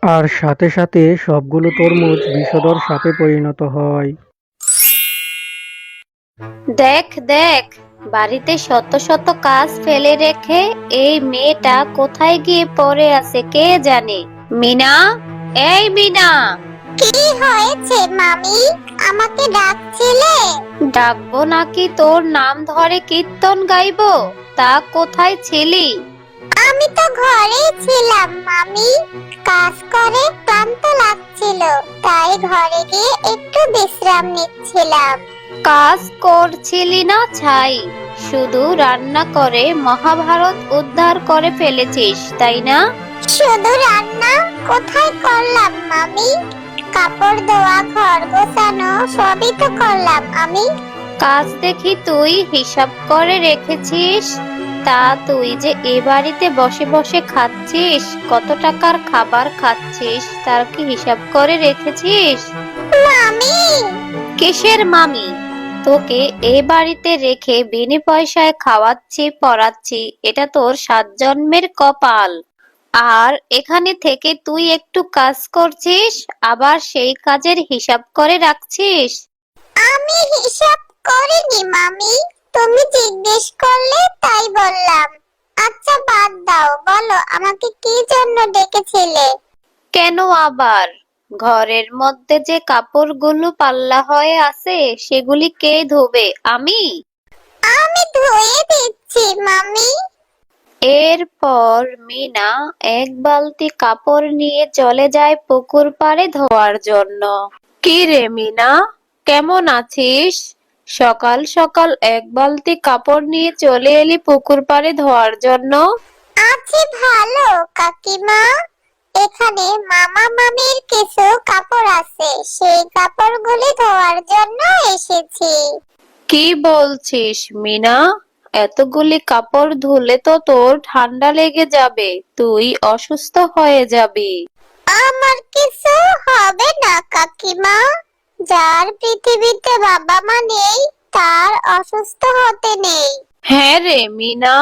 আর সাথে সাথে সবগুলো তরমুজ বিষধর সাপে পরিণত হয়। দেখ দেখ, বাড়িতে শত শত কাজ ফেলে রেখে এই মেয়েটা কোথায় গিয়ে পড়ে আছে কে জানে। মিনা, এই মিনা। কি হয়েছে মামি? আমাকে ডাকছিলে? ডাকবো নাকি তোর নাম ধরে কীর্তন গাইবো? তা কোথায় ছিলি? আমি তো ঘরেই ছিলাম মামি। কাজ করে ক্লান্ত লাগছিল, তাই ঘরে গিয়ে একটু বিশ্রাম নিচ্ছিলাম। কাজ করছিলি না ছাই, শুধু রান্না করে মহাভারত উদ্ধার করে ফেলেছিস তাই না? শুধু রান্না কোথায় করলাম মামি? কাপড় ধোয়া, ঘর গোছানো সবই তো করলাম আমি। কাজ দেখি তুই হিসাব করে রেখেছিস। তা তুই যে এ বাড়িতে বসে বসে খাচ্ছিস, কত টাকার খাবার খাচ্ছিস তার কি হিসাব করে রেখেছিস? মামি, কিসের মামি? তোকে এ বাড়িতে রেখে বিনে পয়সায় খাওয়াচ্ছি পরাচ্ছি, এটা তোর 7 জন্মের কপাল। আর এখানে থেকে তুই একটু কাজ করছিস, আবার সেই কাজের হিসাব করে রাখছিস। আমি হিসাব করিনি মামি। তুমি জিজ্ঞেস করলে তাই বললাম। আচ্ছা বাদ দাও, বলো আমাকে কি জন্য ডেকেছিলে? কেন আবার? ঘরের মধ্যে যে কাপড়গুলো পাল্লা হয়ে আছে সেগুলি কে ধোবে? আমি। আমি ধুয়ে দিচ্ছি মামি। এরপর মিনা এক বালতি কাপড় নিয়ে চলে যায় পুকুর পাড়ে ধোয়ার জন্য। কি রে মিনা, কেমন আছিস? সকাল সকাল এক বালতি কাপড় নিয়ে চলে এলি পুকুর পাড়ে ধোয়ার জন্য? আছি ভালো কাকিমা। এখানে মামা মামির কিছু কাপড় আছে, সেই কাপড়গুলি ধোয়ার জন্য এসেছি। কি বলছিস মিনা? এতগুলি কাপড় ধুলে তো তোর ঠান্ডা লেগে যাবে, তুই অসুস্থ হয়ে যাবি। আমার কিছু হবে না কাকিমা। যার পৃথিবীতে বাবা মা নেই, তার অসুস্থ হতে নেই। হ্যাঁ রে মিনা,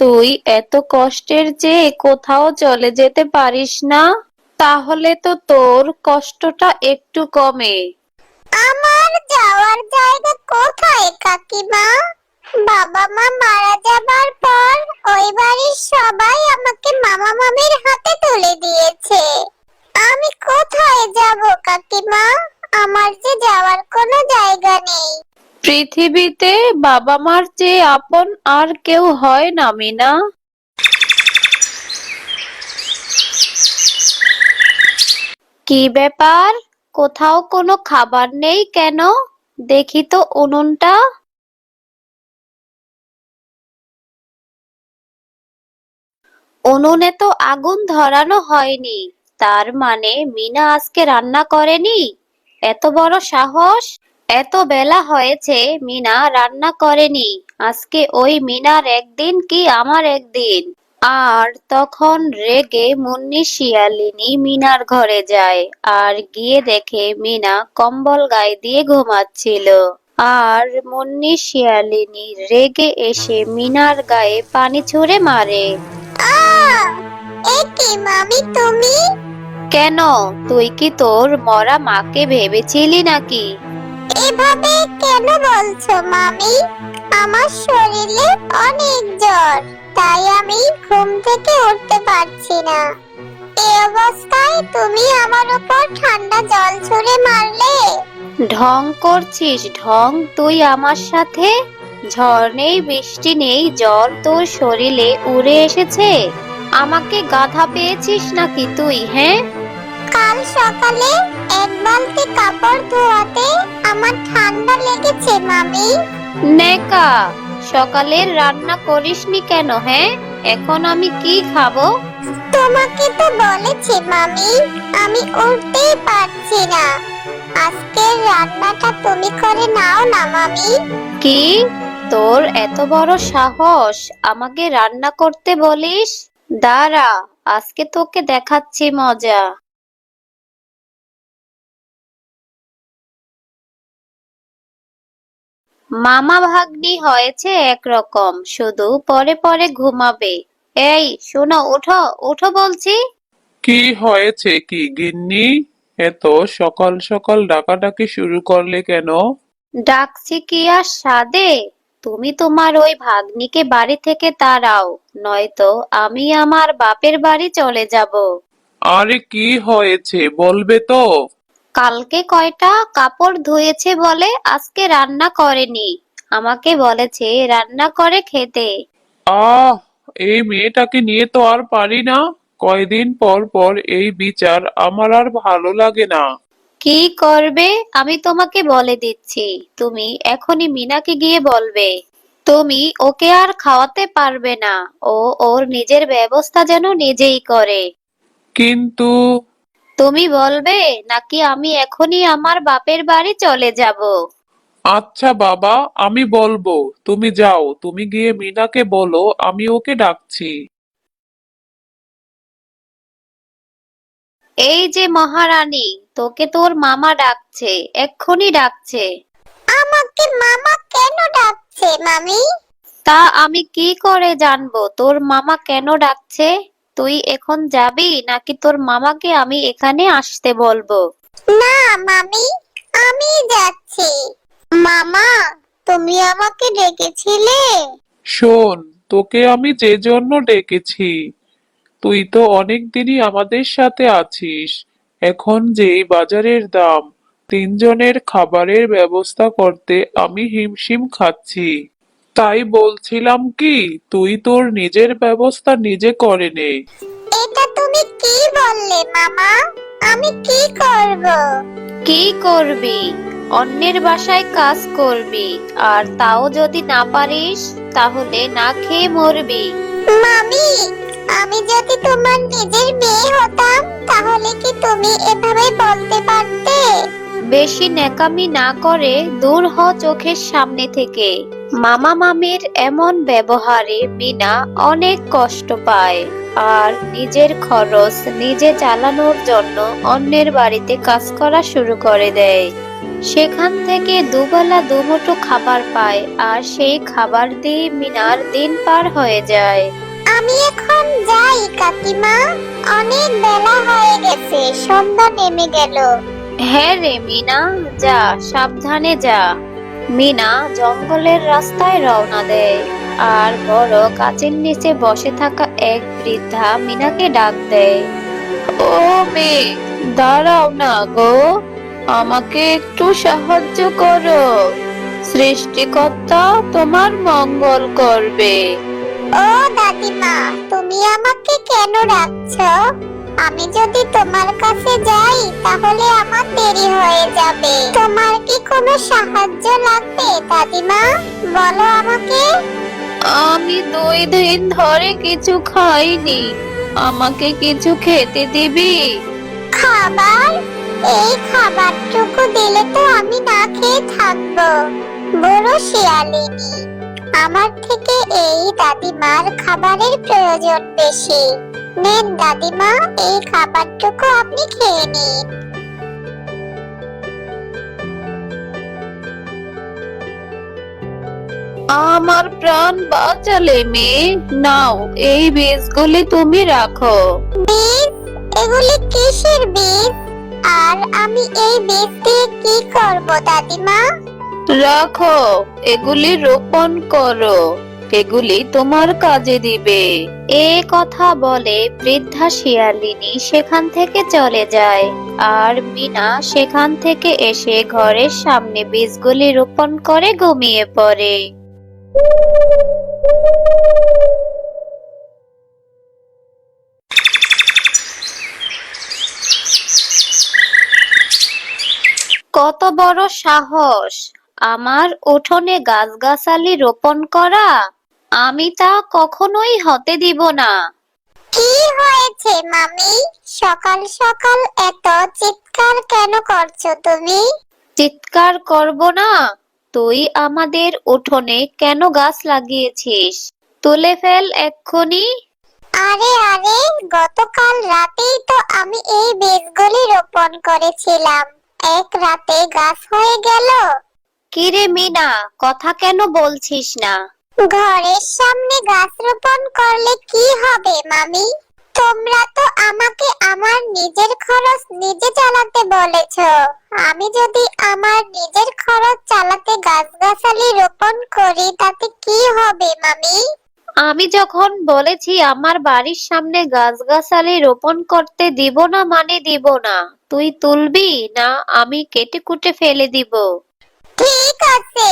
তুই এত কষ্টের চেয়ে কোথাও চলে যেতে পারিস না? তাহলে তো তোর কষ্টটা একটু কমে। আমার যাওয়ার জায়গা কোথায় কাকিমা? বাবা মা মারা যাবার পর ওই বাড়ির সবাই আমাকে মামা মামির হাতে তুলে দিয়েছে। আমি কোথায় যাব কাকিমা? আমার যে যাওয়ার কোনো জায়গা নেই। পৃথিবীতে বাবা মার চেয়ে আপন আর কেউ হয় না মিনা। কি ব্যাপার, কোথাও কোনো খাবার নেই কেন? দেখি তো উনুনটা। উনুনে তো আগুন ধরানো হয়নি, তার মানে মিনা আজকে রান্না করেনি? এত বড় সাহস! এত বেলা হয়েছে মিনা রান্না করেনি। আজকে ওই মিনার একদিন কি আমার একদিন। আর তখন রেগে মুন্নি শিয়ালিনী মিনার ঘরে যায়, আর গিয়ে দেখে মিনা কম্বল গায়ে দিয়ে ঘুমাচ্ছিল। আর মুন্নি শিয়ালিনী রেগে এসে মিনার গায়ে পানি ছুঁড়ে মারে। আহ! এ কি মামি তুমি? কেন, তুই কি তোর মরা মাকে ভেবেছিলি নাকি? এভাবে কেন বলছো মামি? আমার শরীরে অনেক জ্বর, তাই আমি ঘুম থেকে উঠতে পারছি না। এই অবস্থায় তুমি আমার উপর ঠান্ডা জল ছুঁড়ে মারলে? ঢং করছিস ঢং তুই আমার সাথে? ঝড় নেই বৃষ্টি নেই, জ্বর তোর শরীরে উড়ে এসেছে? আমাকে গাধা পেয়েছিস নাকি তুই, হ্যাঁ? কাল সকালে এক বালতি কাপড় ধোয়াতে আমার ঠান্ডা লেগেছে মামি। নেকা, সকালের রান্না করিসনি কেন, হ্যাঁ? এখন আমি কি খাবো? তোমাকে তো বলেছি মামি, আমি উঠতেই পারছি না। আজকের রান্নাটা তুমি করে নাও না মামি। কি, তোর এত বড় সাহস আমাকে রান্না করতে বলিস? দাঁড়া, আজকে তোকে দেখাচ্ছি মজা। মামা ভাগ্নি হয়েছে একরকম, শুধু পরে পরে ঘুমাবে। এই শোনো, ওঠো ওঠো বলছি। কি হয়েছে কি গিন্নি? এত সকাল সকাল ডাকাডাকি শুরু করলে কেন? ডাকছি কি আর সাধে? তুমি তোমার ওই ভাগ্নিকে বাড়ি থেকে তাড়াও, নয়তো আমি আমার বাপের বাড়ি চলে যাব। আরে কি হয়েছে বলবে তো? কালকে কয়টা কাপড় ধুয়েছে বলে আজকে রান্না করেনি। আমাকে বলেছে রান্না করে খেতে। আহ, এই মেয়েটাকে নিয়ে তো আর পারি না। কয়দিন পর পর এই বিচার আমার আর ভালো লাগে না। কি করবে আমি তোমাকে বলে দিচ্ছি, তুমি এখনই মিনাকে গিয়ে বলবে তুমি ওকে আর খাওয়াতে পারবে না, ও ওর নিজের ব্যবস্থা যেন নিজেই করে। কিন্তু তুমি বলবে নাকি আমি এখনই আমার বাপের বাড়ি চলে যাব? আচ্ছা বাবা, আমি বলবো। তুমি যাও, তুমি গিয়ে মিনাকে বলো আমি ওকে ডাকছি। এই যে মহারানী, তোকে তোর মামা ডাকছে, এক্ষুনি ডাকছে। আমাকে মামা কেন ডাকছে মামি? তা আমি কি করে জানবো তোর মামা কেন ডাকছে? তুই এখন যাবি নাকি তোর মামাকে আমি এখানে আসতে বলবো? না মামি, আমি যাচ্ছি। মামা, তুমি আমাকে ডেকেছিলে? শোন, তোকে আমি যে জন্য ডেকেছি, তুই তো অনেক দিনই আমাদের সাথে আছিস। এখন যে বাজারের দাম, তিনজনের খাবারের ব্যবস্থা করতে আমি হিমশিম খাচ্ছি। তাই বলছিলাম কি, তুই তোর নিজের ব্যবস্থা নিজে করে নে। এটা তুমি কি বললে মামা? আমি কি করব? কি করবি? অন্যের বাসায় কাজ করবি, আর তাও যদি না পারিস তাহলে না খেয়ে মরবি। মামি, আমি যদি তোমার নিজের মেয়ে হতাম তাহলে কি তুমি এভাবে বলতে পারতে? বেশি ন্যাকামি না করে দূর হ চোখের সামনে থেকে। মামা মামির এমন ব্যবহারে মিনা অনেক কষ্ট পায়, আর নিজের খরচ নিজে চালানোর জন্য অন্যের বাড়িতে কাজ করা শুরু করে দেয়। সেখান থেকে দুবেলা দুমুঠো খাবার পায়, আর সেই খাবার দিয়ে মিনার দিন পার হয়ে যায়। আমি এখন যাই কাকিমা, অনেক বেলা হয়ে গেছে, সন্ধ্যা নেমে গেল। হ্যাঁ রে মিনা, যা, সাবধানে যা। মিনা জঙ্গলের রাস্তায় রওনা দেয়, আর বড় গাছের নিচে বসে থাকা এক বৃদ্ধা মিনাকে ডাক দেয়। ও মেয়ে, দাঁড়াও না গো, আমাকে একটু সাহায্য করো। সৃষ্টিকর্তা তোমার মঙ্গল করবে। ও দাদিমা, তুমি আমাকে কেন ডাকছো? আমি যদি তোমার কাছে যাই তাহলে আমার দেরি হয়ে যাবে। তোমার কি কোনো সাহায্য লাগবে দাদিমা? বলো আমাকে। আমি 2 দিন ধরে কিছু খাইনি, আমাকে কিছু খেতে দিবি? খাবার? এই খাবারটুকু দিলে তো আমি না খেয়ে থাকবো। বড় শিয়ালিনী, আমার থেকে এই দাদিমার খাবারের প্রয়োজন বেশি। নেন দাদিমা, এই খাবারটুকু আপনি খেয়ে নিন। আমার প্রাণ বাঁচালে মেয়ে, নাও এই বীজগুলি তুমি রাখো। বীজ? এগুলি কিসের বীজ? আর আমি এই বীজ দিয়ে কি করব দাদিমা? রাখো, এগুলি রোপণ করো, এগুলি তোমার কাজে দিবে। এ কথা বলে বৃদ্ধা শিয়ালিনী সেখান থেকে চলে যায়, আর মিনা সেখান থেকে এসে ঘরের সামনে বীজগুলি রোপণ করে ঘুমিয়ে পড়ে। কত বড় সাহস আমার উঠোনে গাছগাছালি রোপণ করা! আমি তা কখনোই হতে দিব না। কি হয়েছে মামি? সকাল সকাল এত চিৎকার কেন করছো তুমি? চিৎকার করব না? তুই আমাদের উঠোনে কেন গাছ লাগিয়েছিস? তুলে ফেল এক্ষুনি। আরে আরে, গতকাল রাতেই তো আমি এই বীজগুলি রোপণ করেছিলাম, এক রাতে গাছ হয়ে গেল। কিরে মিনা, কথা কেন বলছিস না? ঘরের সামনে গাছ রোপণ করলে কি হবে মামি? তোমরা তো আমাকে আমার নিজের খরচ নিজে চালাতে বলেছো। আমি যদি আমার নিজের খরচ চালাতে গাছগাছালি রোপণ করি তাতে কি হবে মামি? আমি যখন বলেছি আমার বাড়ির সামনে গাছগাছালি রোপণ করতে দিব না মানে দিব না। তুই তুলবি না আমি কেটে কুটে ফেলে দিব। ঠিক আছে,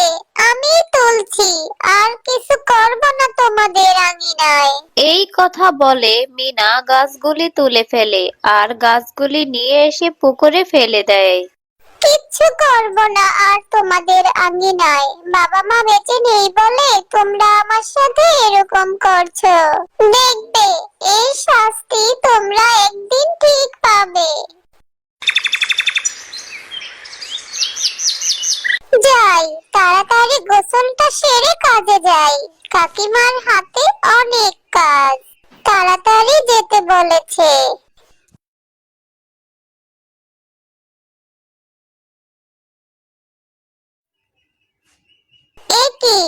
আমি তুলছি, আর কিছু করব না তোমাদের আঙিনায়। এই কথা বলে মিনা গাছগুলি তুলে ফেলে আর গাছগুলি নিয়ে এসে পুকুরে ফেলে দেয়। কিচ্ছু করব না আর তোমাদের আঙিনায়। বাবা মা বেঁচে নেই বলে তোমরা আমার সাথে এরকম করছো। দেখবে এই শাস্তি তোমরা একদিন ঠিক পাবে। যাই, তাড়াতাড়ি গোসলটা সেরে কাজে যাই। কাকিমার হাতে অনেক কাজ, তাড়াতাড়ি যেতে বলেছে। কি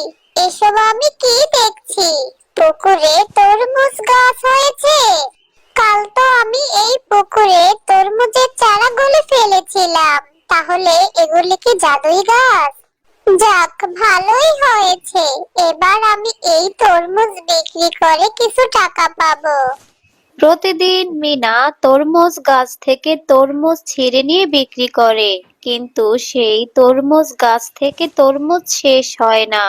এসব আমি কি দেখছি? পুকুরে তরমুজ গাছ হয়েছে। কাল তো আমি এই পুকুরে তরমুজের চারাগুলি ফেলেছিলাম, তাহলে এগুলি কি জাদুই গাছ? যাক, ভালোই হয়েছে। এবার আমি এই তরমুজ বিক্রি করে কিছু টাকা পাবো। প্রতিদিন মিনা তরমুজ গাছ থেকে তরমুজ ছিঁড়ে নিয়ে বিক্রি করে, কিন্তু সেই তরমুজ গাছ থেকে তরমুজ শেষ হয় না।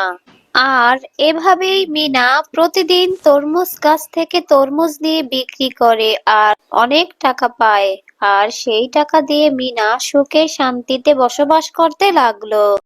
আর এভাবেই মিনা প্রতিদিন তরমুজ গাছ থেকে তরমুজ নিয়ে বিক্রি করে আর অনেক টাকা পায়। আর সেই টাকা দিয়ে মিনা সুখে শান্তিতে বসবাস করতে লাগলো।